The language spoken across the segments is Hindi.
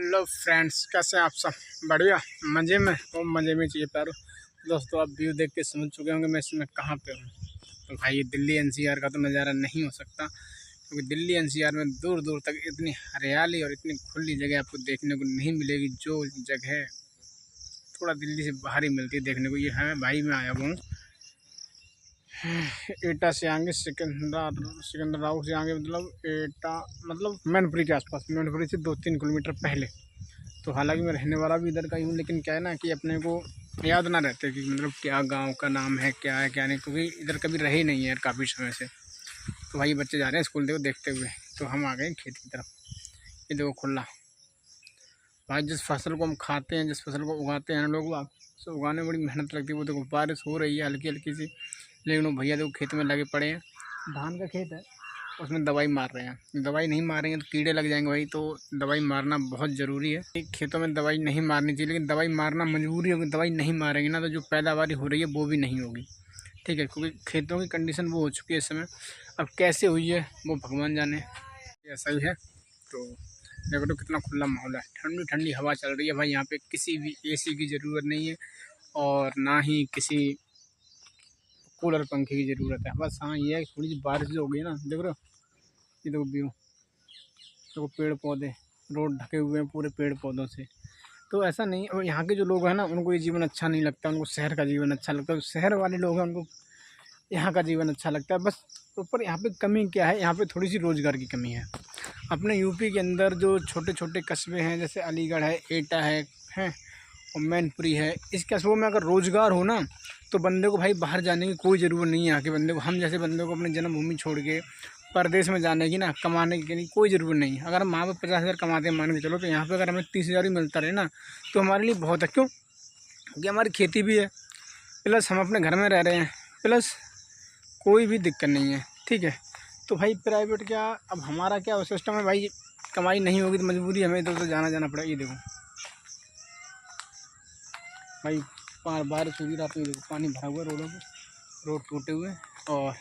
हेलो फ्रेंड्स, कैसे हैं आप सब? बढ़िया, मज़े में। वो मज़े में चाहिए प्यारो। दोस्तों, आप व्यू देख के समझ चुके होंगे मैं इसमें कहाँ पे हूँ। तो भाई ये दिल्ली एनसीआर का तो नज़ारा नहीं हो सकता, क्योंकि दिल्ली एनसीआर में दूर दूर तक इतनी हरियाली और इतनी खुली जगह आपको देखने को नहीं मिलेगी। जो जगह थोड़ा दिल्ली से बाहर ही मिलती है देखने को, ये है भाई। मैं आया हूँ एटा से आगे सिकंदराबाद से आगे, मतलब एटा मतलब मैनपुरी के आसपास, मैनपुरी से 2-3 किलोमीटर पहले। तो हालांकि मैं रहने वाला भी इधर का ही हूँ, लेकिन क्या है ना कि अपने को याद ना रहते कि मतलब क्या गांव का नाम है, क्या है क्या नहीं, क्योंकि इधर कभी रहे ही नहीं है यार काफ़ी समय से। तो भाई बच्चे जा रहे हैं स्कूल देखते हुए, तो हम आ गए खेत की तरफ। ये देखो खुला भाई, जिस फसल को हम खाते हैं, जिस फसल को उगाते हैं लोग, तो उगाने में बड़ी मेहनत लगती है। वो देखो बारिश हो रही है हल्की हल्की सी, लेकिन वो भैया देखो खेत में लगे पड़े हैं। धान का खेत है, उसमें दवाई मार रहे हैं। दवाई नहीं मारेंगे तो कीड़े लग जाएंगे भाई, तो दवाई मारना बहुत ज़रूरी है। खेतों में दवाई नहीं मारनी चाहिए, लेकिन दवाई मारना मजबूरी होगी। दवाई नहीं मारेंगे ना तो जो पैदावारी हो रही है वो भी नहीं होगी, ठीक है, क्योंकि खेतों की कंडीशन वो हो चुकी है इस समय। अब कैसे हुई है वो भगवान जाने। ऐसा ही है। तो देखो तो कितना खुला माहौल है, ठंडी ठंडी हवा चल रही है भाई। यहाँ पे किसी भी एसी की ज़रूरत नहीं है, और ना ही किसी कूलर पंखे की ज़रूरत है। बस हाँ ये है थोड़ी सी बारिश जो हो गई ना, देख रहे हो, ये देखो व्यू, देखो पेड़ पौधे, रोड ढके हुए हैं पूरे पेड़ पौधों से। तो ऐसा नहीं, और यहाँ के जो लोग हैं ना उनको ये जीवन अच्छा नहीं लगता, उनको शहर का जीवन अच्छा लगता है। शहर वाले लोग हैं उनको यहाँ का जीवन अच्छा लगता है। बस ऊपर यहाँ पे कमी क्या है, यहाँ पे थोड़ी सी रोज़गार की कमी है। अपने यूपी के अंदर जो छोटे छोटे कस्बे हैं, जैसे अलीगढ़ है, एटा है और मैनपुरी है, इस कस्बों में अगर रोज़गार हो ना तो बंदे को भाई बाहर जाने की कोई ज़रूरत नहीं है। यहाँ के बंदे को, हम जैसे बंदे को अपनी जन्मभूमि छोड़ के परदेश में जाने की ना, कमाने की नहीं कोई ज़रूरत नहीं है। अगर हम वहाँ पर 50,000 कमाते हैं मान के चलो, तो यहाँ पर अगर हमें 30,000 ही मिलता रहे ना तो हमारे लिए बहुत है। क्यों? क्योंकि हमारी खेती भी है, प्लस हम अपने घर में रह रहे हैं, प्लस कोई भी दिक्कत नहीं है, ठीक है। तो भाई प्राइवेट क्या, अब हमारा क्या सिस्टम है भाई, कमाई नहीं होगी तो मजबूरी हमें इधर उधर जाना पड़ेगा। ये देखो भाई, बारिश हो रही रात में, देखो पानी भरा हुआ रोडों पे, रोड टूटे हुए, और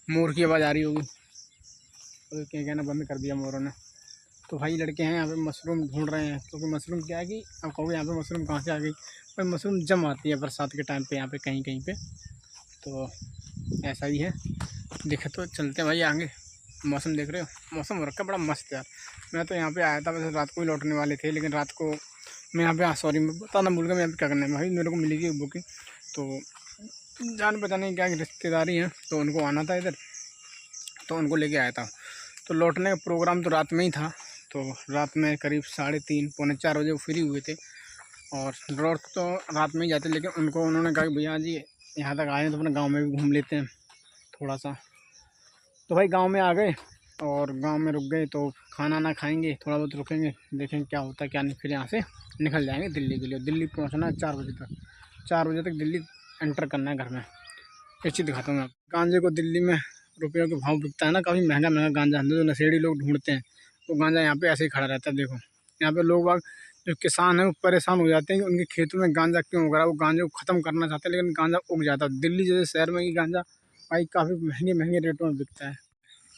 मोर की आवाज़ आ रही होगी, तो क्या कहना बंद कर दिया मोरों ने। तो भाई लड़के हैं यहाँ पे मशरूम ढूंढ रहे हैं, क्योंकि मशरूम क्या है कि अब कहोगे यहाँ पे मशरूम कहाँ से आ गई, भाई मशरूम जम आती है बरसात के टाइम पे यहाँ पे कहीं कहीं पे। तो ऐसा ही है, देखे तो चलते हैं भाई आगे। मौसम देख रहे हो, मौसम हो रखा बड़ा मस्त यार। मैं तो यहाँ पे आया था, वैसे रात को ही लौटने वाले थे, लेकिन रात को मैं यहाँ पे सॉरी मैं बताना भूल गया, मैं यहाँ पे क्या करना है भाई, मेरे को मिलेगी बुकिंग। तो जान पहचाने क्या रिश्तेदारी हैं, तो उनको आना था इधर, तो उनको लेके आया था। तो लौटने का प्रोग्राम तो रात में ही था। तो रात में करीब 3:30 पौने 4 बजे वो फ्री हुए थे, और लौट तो रात में ही जाते, लेकिन उनको उन्होंने कहा कि भैया जी यहाँ तक आए हैं तो अपने गाँव में भी घूम लेते हैं थोड़ा सा। तो भाई गांव में आ गए, और गांव में रुक गए, तो खाना ना खाएंगे, थोड़ा बहुत रुकेंगे, देखेंगे क्या होता है क्या नहीं, फिर यहाँ से निकल जाएंगे दिल्ली के लिए। दिल्ली पहुंचना है 4 बजे तक, 4 बजे तक दिल्ली एंटर करना है घर में। एक चीज़ दिखाता हूँ मैं आपको, गांजे को दिल्ली में रुपयों के भाव बिकता है ना, काफ़ी महंगा महंगा गांजा, जो नशेड़ी लोग ढूंढते हैं, वो गांजा यहाँ पे ऐसे ही खड़ा रहता है। देखो यहाँ पे लोग बाग जो किसान हैं वो परेशान हो जाते हैं कि उनके खेतों में गांजा क्यों उग रहा है। वो गांजे को ख़त्म करना चाहते हैं, लेकिन गांजा उग जाता है। दिल्ली जैसे शहर में ही गांजा भाई काफ़ी महंगे महंगे रेटों में बिकता है।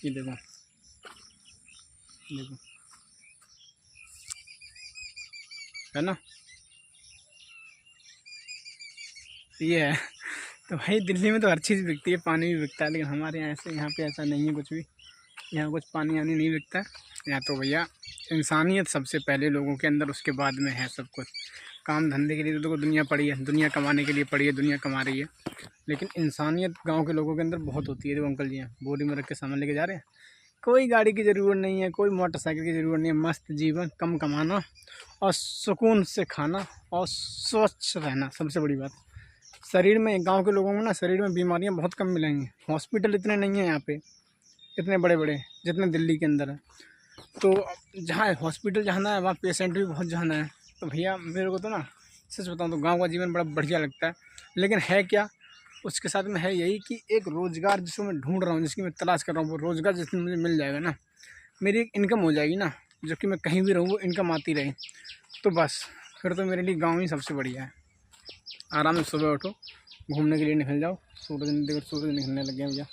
ये देखो, देखो है ना, ये है। तो भाई दिल्ली में तो हर चीज़ बिकती है, पानी भी बिकता है, लेकिन हमारे यहाँ ऐसे, यहाँ पे ऐसा नहीं है कुछ भी। यहाँ कुछ पानी वानी नहीं बिकता है। यहाँ तो भैया इंसानियत सबसे पहले लोगों के अंदर, उसके बाद में है सब कुछ। काम धंधे के लिए तो देखो दुनिया पड़ी है, दुनिया कमाने के लिए पड़ी है, दुनिया कमा रही है, लेकिन इंसानियत गाँव के लोगों के अंदर बहुत होती है। देखो अंकल जी हैं बोरी में रख के सामान लेके जा रहे हैं, कोई गाड़ी की ज़रूरत नहीं है, कोई मोटरसाइकिल की ज़रूरत नहीं है। मस्त जीवन, कम कमाना और सुकून से खाना और स्वच्छ रहना, सबसे बड़ी बात। शरीर में, गांव के लोगों में ना शरीर में बीमारियां बहुत कम मिलेंगी। हॉस्पिटल इतने नहीं हैं यहाँ पे, इतने बड़े बड़े जितने दिल्ली के अंदर है। तो जहाँ हॉस्पिटल जाना है वहाँ पेशेंट भी बहुत जाना है। तो भैया मेरे को तो ना सच बताऊँ तो गाँव का जीवन बड़ा बढ़िया लगता है। लेकिन है क्या, उसके साथ में है यही कि एक रोज़गार जिसको मैं ढूंढ रहा हूँ, जिसकी मैं तलाश कर रहा हूँ, वो रोज़गार जिसमें मुझे मिल जाएगा ना, मेरी एक इनकम हो जाएगी ना, जो कि मैं कहीं भी रहूँ वो इनकम आती रहे, तो बस फिर तो मेरे लिए गाँव ही सबसे बढ़िया है। आराम से सुबह उठो, घूमने के लिए निकल जाओ। सूरज देखो, सूरज निकलने लग गया भैया,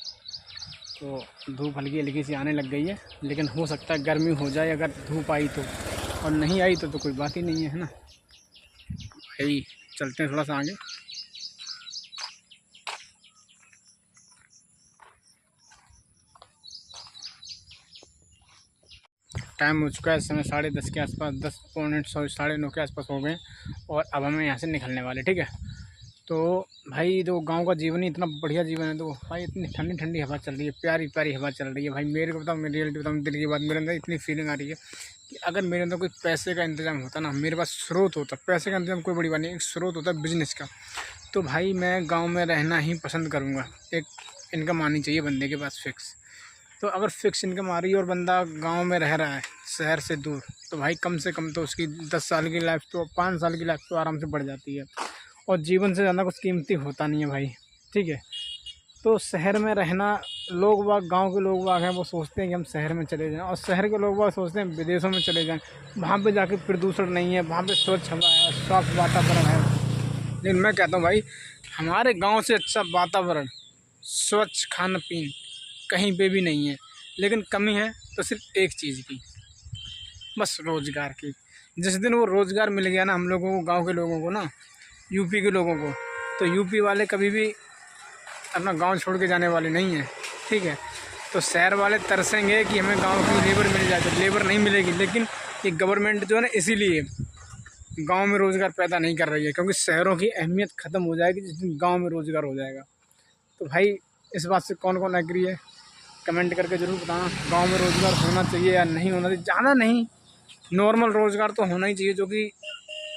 तो धूप हल्की हल्की सी आने लग गई है, लेकिन हो सकता है गर्मी हो जाए अगर धूप आई तो। और नहीं आई तो कोई बात ही नहीं है ना भाई। चलते हैं थोड़ा सा आगे। टाइम हो चुका है, समय 10:30 के आसपास, 10:09 के आसपास हो गए और अब हमें यहाँ से निकलने वाले। ठीक है, तो भाई तो गांव का जीवन ही इतना बढ़िया जीवन है। तो भाई इतनी ठंडी ठंडी हवा चल रही है, प्यारी प्यारी हवा चल रही है भाई। मेरे को बताओ, मेरी रियलिटी बताऊँ, दिल की बात, मेरे अंदर इतनी फीलिंग आ रही है कि अगर मेरे अंदर कोई पैसे का इंतजाम होता ना, मेरे पास स्रोत होता, पैसे का इंतजाम कोई बड़ी बात नहीं, एक स्रोत होता है बिजनेस का, तो भाई मैं गाँव में रहना ही पसंद करूँगा। एक इनकम आनी चाहिए बंदे के पास फिक्स। तो अगर फिक्स इनकम आ रही है और बंदा गांव में रह रहा है शहर से दूर, तो भाई कम से कम तो उसकी 10 साल की लाइफ तो 5 साल की लाइफ तो आराम से बढ़ जाती है। और जीवन से ज़्यादा कुछ कीमती होता नहीं है भाई। ठीक है, तो शहर में रहना, लोग बाग, गांव के लोग बाग हैं, वो सोचते हैं कि हम शहर में चले जाएं, और शहर के लोग बाग सोचते हैं विदेशों में चले जाएं, वहाँ पे जाके प्रदूषण नहीं है, वहाँ पे स्वच्छ हवा है, साफ वातावरण है। लेकिन मैं कहता हूँ भाई, हमारे गाँव से अच्छा वातावरण, स्वच्छ खाना पीन कहीं पे भी नहीं है। लेकिन कमी है तो सिर्फ एक चीज़ की, बस रोज़गार की। जिस दिन वो रोज़गार मिल गया ना हम लोगों को, गांव के लोगों को ना, यूपी के लोगों को, तो यूपी वाले कभी भी अपना गांव छोड़ के जाने वाले नहीं हैं। ठीक है, तो शहर वाले तरसेंगे कि हमें गांव की लेबर मिल जाए, तो लेबर नहीं मिलेगी। लेकिन ये गवर्नमेंट जो है ना, इसीलिए गाँव में रोज़गार पैदा नहीं कर रही है, क्योंकि शहरों की अहमियत ख़त्म हो जाएगी जिस दिन गाँव में रोज़गार हो जाएगा। तो भाई इस बात से कौन कौन एग्री है, कमेंट करके ज़रूर बताना। गांव में रोज़गार होना चाहिए या नहीं होना चाहिए, ज़्यादा नहीं, नॉर्मल रोज़गार तो होना ही चाहिए, जो कि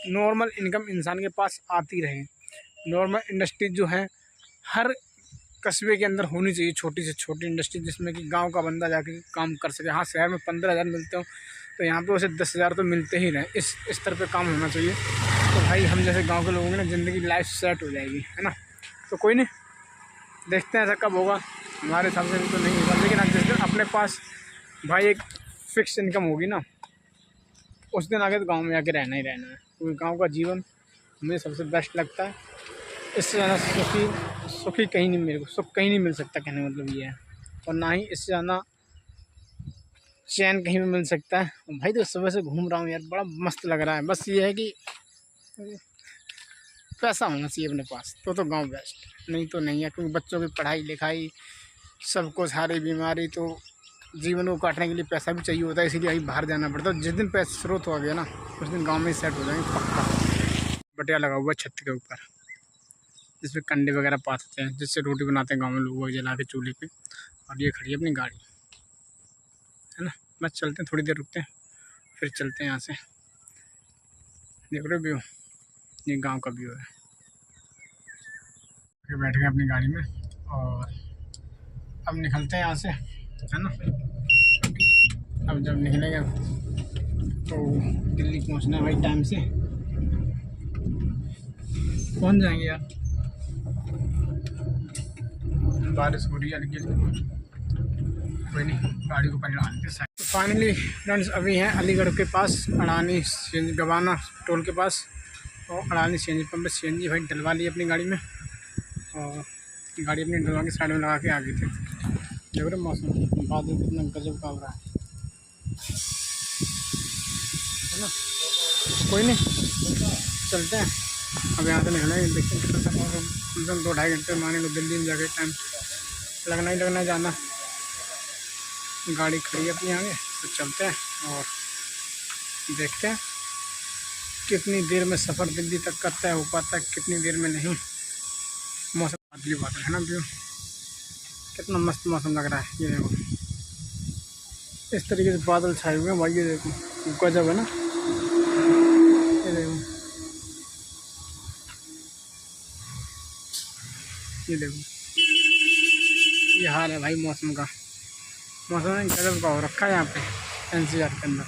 नॉर्मल इनकम इंसान के पास आती रहे। नॉर्मल इंडस्ट्री जो है हर कस्बे के अंदर होनी चाहिए, छोटी से छोटी इंडस्ट्री, जिसमें कि गांव का बंदा जाके काम कर सके। हाँ, शहर में 15,000 मिलते हो, तो यहाँ पे उसे 10,000 तो मिलते ही रहे। इस स्तर पे काम होना चाहिए। तो भाई हम जैसे गाँव के लोगों की ना ज़िंदगी, लाइफ सेट हो जाएगी, है ना। तो कोई नहीं, देखते हैं ऐसा कब होगा। हमारे हिसाब से तो नहीं होगा, लेकिन जिस दिन अपने पास भाई एक फिक्स इनकम होगी ना, उस दिन आगे तो गांव में आके रहना ही रहना है। क्योंकि गांव का जीवन मुझे सबसे बेस्ट लगता है। इससे ज़्यादा सुखी कहीं नहीं, मेरे को सुख कहीं नहीं मिल सकता, कहने का मतलब ये है। और ना ही इससे ज़्यादा चैन कहीं भी मिल सकता है। और भाई तो सुबह से घूम रहा हूँ यार, बड़ा मस्त लग रहा है। बस ये है कि पैसा होना चाहिए अपने पास, तो गांव बेस्ट, नहीं तो नहीं है। क्योंकि बच्चों की पढ़ाई लिखाई, सबको सारी बीमारी, तो जीवन को काटने के लिए पैसा भी चाहिए होता है, इसीलिए अभी बाहर जाना पड़ता है। जिस दिन पैसा स्रोत हो गया ना, उस दिन गांव में ही सेट हो जाएंगे पक्का। बटिया लगा हुआ छत के ऊपर, जिसमें कंडे वगैरह पाते हैं, जिससे रोटी बनाते हैं गाँव में लोग जला के चूल्हे पे। और ये खड़ी है अपनी गाड़ी, है ना। बस चलते हैं, थोड़ी देर रुकते हैं, फिर चलते हैं यहाँ से। देख रहे व्यू, ये गांव का व्यू है। फिर बैठ गए अपनी गाड़ी में और अब निकलते हैं यहाँ से, है ना। अब जब निकलेंगे तो दिल्ली पहुँचना है भाई, टाइम से पहुँच जाएंगे यार। बारिश हो रही है हल्की हल्की, कोई नहीं, गाड़ी को पहले डाल के। तो फाइनली फ्रेंड्स, अभी हैं अलीगढ़ के पास, अड़ानी गवाना टोल के पास, और अड़ानी सीएनजी पंप पे सीएनजी भाई डलवा ली अपनी गाड़ी में, और गाड़ी अपनी डलवा के साइड में लगा के आ गए थे। देख रहे मौसम, बादल कितना गजब का हो रहा है ना। तो कोई नहीं, चलते हैं अब यहाँ से निकलेंगे। देखते हैं कितना सा मौसम, कम से कम 2-2.5 घंटे माने लो, दिल्ली में जाके टाइम लगना ही लगना जाना। गाड़ी खड़ी है अपनी आगे, तो चलते हैं और देखते हैं कितनी देर में सफ़र दिल्ली तक का तय हो पाता है, कितनी देर में नहीं। मौसम बादली बादल है ना, व्यू कितना मस्त मौसम लग रहा है। ये देखो, इस तरीके से बादल छाए हुए हैं भाई, ये देखो गजब है ना। ये देखो, ये देखो, ये हाल है भाई मौसम का। मौसम गजब का हो रखा है यहाँ पे एनसीआर के अंदर।